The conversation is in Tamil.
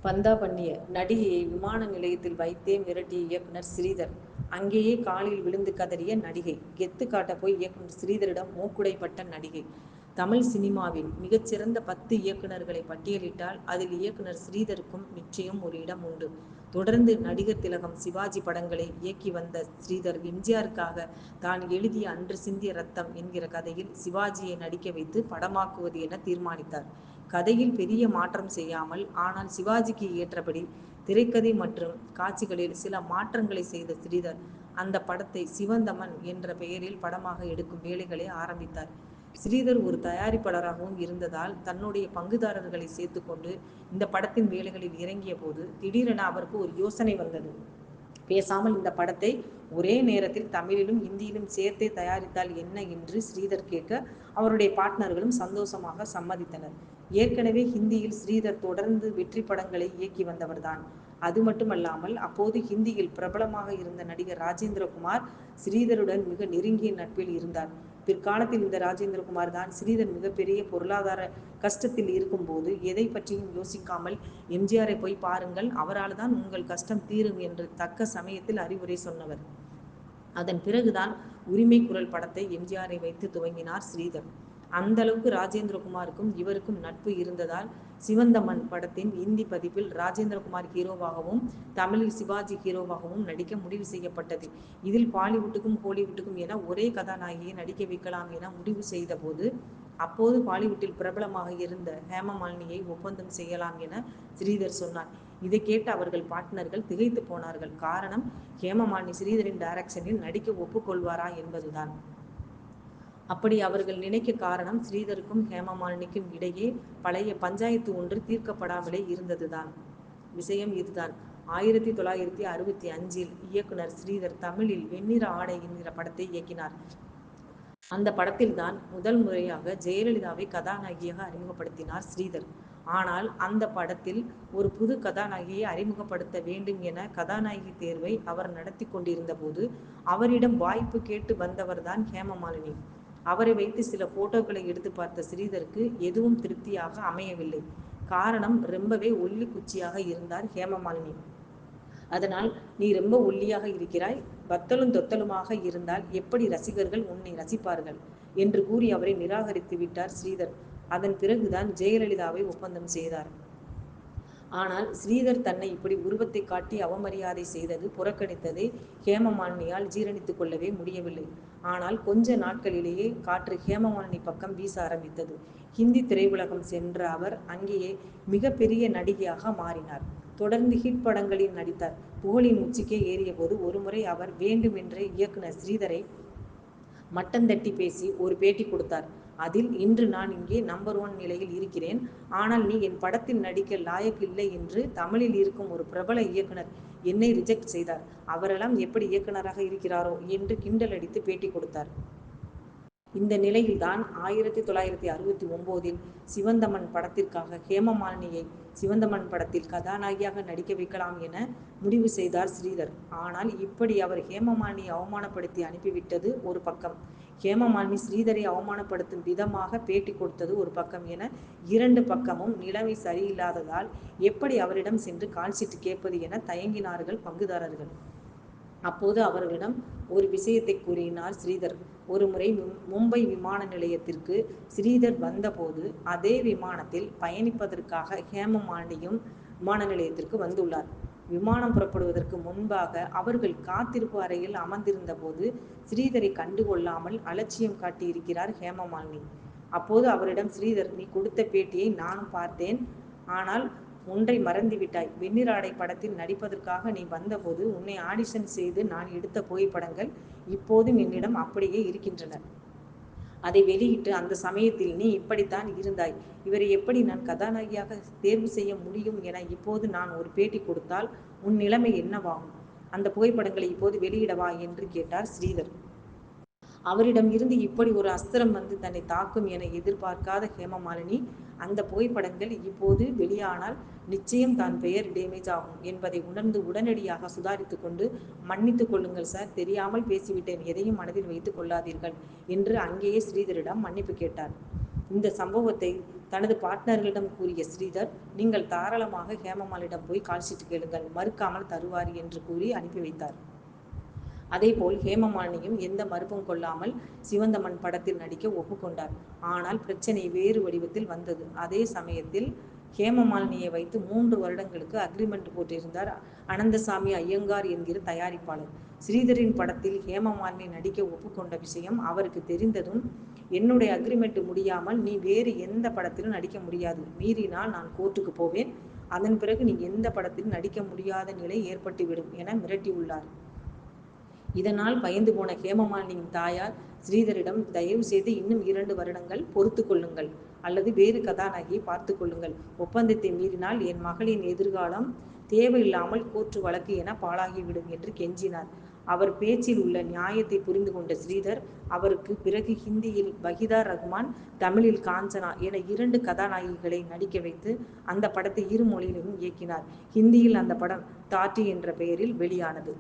பந்தா பண்ணிய நடிகையை விமான நிலையத்தில் வைத்தே மிரட்டிய இயக்குனர் ஸ்ரீதர். அங்கேயே காலில் விழுந்து கதறிய நடிகை. கெத்து காட்ட போய் இயக்குனர் ஸ்ரீதரிடம் மூக்குடைப்பட்ட நடிகை. தமிழ் சினிமாவின் மிகச்சிறந்த 10 இயக்குனர்களை பட்டியலிட்டால் அதில் இயக்குனர் ஸ்ரீதருக்கும் நிச்சயம் ஒரு இடம் உண்டு. தொடர்ந்து நடிகர் திலகம், சிவாஜி படங்களை இயக்கி வந்த ஸ்ரீதர் எம்ஜிஆருக்காக தான் எழுதிய அன்று சிந்திய ரத்தம் என்கிற கதையில் சிவாஜியை நடிக்க வைத்து படமாக்குவது என தீர்மானித்தார். கதையில் பெரிய மாற்றம் செய்யாமல், ஆனால் சிவாஜிக்கு ஏற்றபடி திரைக்கதை மற்றும் காட்சிகளில் சில மாற்றங்களை செய்த ஸ்ரீதர் அந்த படத்தை சிவந்தமன் என்ற பெயரில் படமாக எடுக்கும் வேலைகளை ஆரம்பித்தார். ஸ்ரீதர் ஒரு தயாரிப்பாளராகவும் இருந்ததால் தன்னுடைய பங்குதாரர்களை சேர்த்துக்கொண்டு இந்த படத்தின் வேலைகளில் இறங்கிய போது திடீரென அவருக்கு ஒரு யோசனை வந்தது. பேசாமல் இந்த படத்தை ஒரே நேரத்தில் தமிழிலும் இந்தியிலும் சேர்த்தே தயாரித்தால் என்ன என்று ஸ்ரீதர் கேட்க அவருடைய பார்ட்னர்களும் சந்தோஷமாக சம்மதித்தனர். ஏற்கனவே ஹிந்தியில் ஸ்ரீதர் தொடர்ந்து வெற்றி படங்களை இயக்கி வந்தவர்தான். அது மட்டுமல்லாமல் அப்போது ஹிந்தியில் பிரபலமாக இருந்த நடிகர் ராஜேந்திரகுமார் ஸ்ரீதருடன் மிக நெருங்கிய நட்பில் இருந்தார். பிற்காலத்தில் இந்த ராஜேந்திரகுமார் தான் ஸ்ரீதர் மிகப்பெரிய பொருளாதார கஷ்டத்தில் இருக்கும்போது எதை பற்றியும் யோசிக்காமல் எம்ஜிஆரை போய் பாருங்கள், அவரால் தான் உங்கள் கஷ்டம் தீரும் என்று தக்க சமயத்தில் அறிவுரை சொன்னவர். அதன் பிறகுதான் உரிமை குரல் படத்தை எம்ஜிஆரை வைத்து துவங்கினார் ஸ்ரீதர். அந்த அளவுக்கு ராஜேந்திரகுமாருக்கும் இவருக்கும் நட்பு இருந்ததால் சிவந்தமன் படத்தின் இந்தி பதிப்பில் ராஜேந்திரகுமார் ஹீரோவாகவும் தமிழில் சிவாஜி ஹீரோவாகவும் நடிக்க முடிவு செய்யப்பட்டது. இதில் பாலிவுட்டுக்கும் ஹாலிவுட்டுக்கும் என ஒரே கதாநாயகியை நடிக்க வைக்கலாம் என முடிவு செய்த போது அப்போது பாலிவுட்டில் பிரபலமாக இருந்த ஹேமமாலினியை ஒப்பந்தம் செய்யலாம் என ஸ்ரீதர் சொன்னார். இதை கேட்டு அவர்கள் பார்ட்னர்கள் திகைத்து போனார்கள். காரணம், ஹேமமாலினி ஸ்ரீதரின் டைரக்ஷனில் நடிக்க ஒப்புக்கொள்வாரா என்பதுதான். அப்படி அவர்கள் நினைக்க காரணம், ஸ்ரீதருக்கும் ஹேமமாலினிக்கும் இடையே பழைய பஞ்சாயத்து ஒன்று தீர்க்கப்படாமலே இருந்ததுதான். விஷயம் இதுதான். 1965 இயக்குனர் ஸ்ரீதர் தமிழில் வெண்ணிற ஆடை என்கிற படத்தை இயக்கினார். அந்த படத்தில்தான் முதல் முறையாக ஜெயலலிதாவை கதாநாயகியாக அறிமுகப்படுத்தினார் ஸ்ரீதர். ஆனால் அந்த படத்தில் ஒரு புது கதாநாயகியை அறிமுகப்படுத்த வேண்டும் என கதாநாயகி தேர்வை அவர் நடத்தி கொண்டிருந்த போது அவரிடம் வாய்ப்பு கேட்டு வந்தவர்தான் ஹேமமாலினி. அவரை வைத்து சில போட்டோக்களை எடுத்து பார்த்த ஸ்ரீதருக்கு எதுவும் திருப்தியாக அமையவில்லை. காரணம், ரொம்பவே ஒல்லி குச்சியாக இருந்தார் ஹேமமாலினி. அதனால், நீ ரொம்ப ஒல்லியாக இருக்கிறாய், பத்தலும் தொத்தலுமாக இருந்தால் எப்படி ரசிகர்கள் உன்னை ரசிப்பார்கள் என்று கூறி அவரை நிராகரித்து விட்டார் ஸ்ரீதர். அதன் பிறகுதான் ஜெயலலிதாவை ஒப்பந்தம் செய்தார். ஆனால் ஸ்ரீதர் தன்னை இப்படி உருவத்தை காட்டி அவமரியாதை செய்தது, புறக்கணித்ததை ஹேமமாலினியால் ஜீரணித்துக் கொள்ளவே முடியவில்லை. ஆனால் கொஞ்ச நாட்களிலேயே காற்று ஹேமமாலினி பக்கம் வீச ஆரம்பித்தது. ஹிந்தி திரையுலகம் சென்ற அவர் அங்கேயே மிகப்பெரிய நடிகையாக மாறினார். தொடர்ந்து ஹிட் படங்களில் நடித்தார். புகழின் உச்சிக்கே ஏறிய போது ஒருமுறை அவர் வேண்டுமென்றே இயக்குனர் ஸ்ரீதரை மட்டந்தட்டி பேசி ஒரு பேட்டி கொடுத்தார். அதில், இன்று நான் இங்கே நம்பர் 1 நிலையில் இருக்கிறேன், ஆனால் நீ என் படத்தில் நடிக்க லாயக்கு இல்லை என்று தமிழில் இருக்கும் ஒரு பிரபல இயக்குனர் என்னை ரிஜெக்ட் செய்தார். அவரெல்லாம் எப்படி இயக்குனராக இருக்கிறாரோ என்று கிண்டல் அடித்து பேட்டி கொடுத்தார். இந்த நிலையில்தான் 1969 சிவந்தமன் படத்திற்காக ஹேமமாலினியை சிவந்தமன் படத்தில் கதாநாயகியாக நடிக்க வைக்கலாம் என முடிவு செய்தார் ஸ்ரீதர். ஆனால் இப்படி அவர் ஹேமமாலினியை அவமானப்படுத்தி அனுப்பிவிட்டது ஒரு பக்கம், ஹேமமாலினி ஸ்ரீதரை அவமானப்படுத்தும் விதமாக பேட்டி கொடுத்தது ஒரு பக்கம் என இரண்டு பக்கமும் நிலைமை சரியில்லாததால் எப்படி அவரிடம் சென்று கால்ஷீட் கேட்பது என தயங்கினார்கள் பங்குதாரர்கள். அப்போது அவர்களிடம் ஒரு விஷயத்தை கூறினார் ஸ்ரீதர். ஒருமுறை மும்பை விமான நிலையத்திற்கு ஸ்ரீதர் வந்தபோது அதே விமானத்தில் பயணிப்பதற்காக ஹேமமாலினியும் விமான நிலையத்திற்கு வந்துள்ளார். விமானம் புறப்படுவதற்கு முன்பாக அவர்கள் காத்திருப்பு அறையில் அமர்ந்திருந்த போது ஸ்ரீதரை கண்டுகொள்ளாமல் அலட்சியம் காட்டியிருக்கிறார் ஹேமமாலினி. அப்போது அவரிடம் ஸ்ரீதர், நீ கொடுத்த பேட்டியை நானும் பார்த்தேன், ஆனால் ஒன்றை மறந்துவிட்டாய். வெண்ணிற ஆடை படத்தில் நடிப்பதற்காக நீ வந்தபோது உன்னை ஆடிஷன் செய்து நான் எடுத்த புகைப்படங்கள் இப்போதும் என்னிடம் அப்படியே இருக்கின்றன. அதை வெளியிட்டு அந்த சமயத்தில் நீ இப்படித்தான் இருந்தாய், இவரை எப்படி நான் கதாநாயகியாக தேர்வு செய்ய முடியும் என இப்போது நான் ஒரு பேட்டி கொடுத்தால் உன் நிலைமை என்னவாகும்? அந்த புகைப்படங்களை இப்போது வெளியிடவா என்று கேட்டார் ஸ்ரீதர். அவரிடம் இருந்து இப்படி ஒரு அஸ்திரம் வந்து தன்னை தாக்கும் என எதிர்பார்க்காத ஹேமமாலினி, அந்த புகைப்படங்கள் இப்போது வெளியானால் நிச்சயம் தான் பெயர் டேமேஜ் ஆகும் என்பதை உணர்ந்து உடனடியாக சுதாரித்து கொண்டு, மன்னித்துக் கொள்ளுங்கள் சார், தெரியாமல் பேசிவிட்டேன், எதையும் மனதில் வைத்துக் கொள்ளாதீர்கள் என்று அங்கேயே ஸ்ரீதரிடம் மன்னிப்பு கேட்டார். இந்த சம்பவத்தை தனது பார்ட்னர்களிடம் கூறிய ஸ்ரீதர், நீங்கள் தாராளமாக ஹேமமாலிடம் போய் கால்ஷீட் கேளுங்கள், மறுக்காமல் தருவார் என்று கூறி அனுப்பி வைத்தார். அதேபோல் ஹேமமாலினியும் எந்த மறுப்பும் கொள்ளாமல் சிவந்த மண் படத்தில் நடிக்க ஒப்புக்கொண்டார். ஆனால் பிரச்சனை வேறு வடிவத்தில் வந்தது. அதே சமயத்தில் ஹேமமாலினியை வைத்து 3 வருடங்களுக்கு அக்ரிமெண்ட் போட்டிருந்தார் அனந்தசாமி ஐயங்கார் என்கிற தயாரிப்பாளர். ஸ்ரீதரின் படத்தில் ஹேமமாலினி நடிக்க ஒப்புக்கொண்ட விஷயம் அவருக்கு தெரிந்ததும், என்னுடைய அக்ரிமெண்ட் முடியாமல் நீ வேறு எந்த படத்திலும் நடிக்க முடியாது, மீறினால் நான் கோர்ட்டுக்கு போவேன், அதன் பிறகு நீ எந்த படத்திலும் நடிக்க முடியாத நிலை ஏற்பட்டுவிடும் என மிரட்டியுள்ளார். இதனால் பயந்து போன ஹேமமாலினியின் தாயார் ஸ்ரீதரிடம், தயவு செய்து இன்னும் 2 வருடங்கள் பொறுத்து கொள்ளுங்கள், அல்லது வேறு கதாநாயகியை பார்த்து கொள்ளுங்கள், ஒப்பந்தத்தை மீறினால் என் மகளின் எதிர்காலம் தேவையில்லாமல் கோர்ட்டு வழக்கு என பாழாகிவிடும் என்று கெஞ்சினார். அவர் பேச்சில் உள்ள நியாயத்தை புரிந்து கொண்ட ஸ்ரீதர், அவருக்கு பிறகு ஹிந்தியில் வஹீதா ரகுமான், தமிழில் காஞ்சனா என 2 கதாநாயகிகளை நடிக்க வைத்து அந்த படத்தை 2 மொழிகளிலும் இயக்கினார். ஹிந்தியில் அந்த படம் தாட்டி என்ற பெயரில் வெளியானது.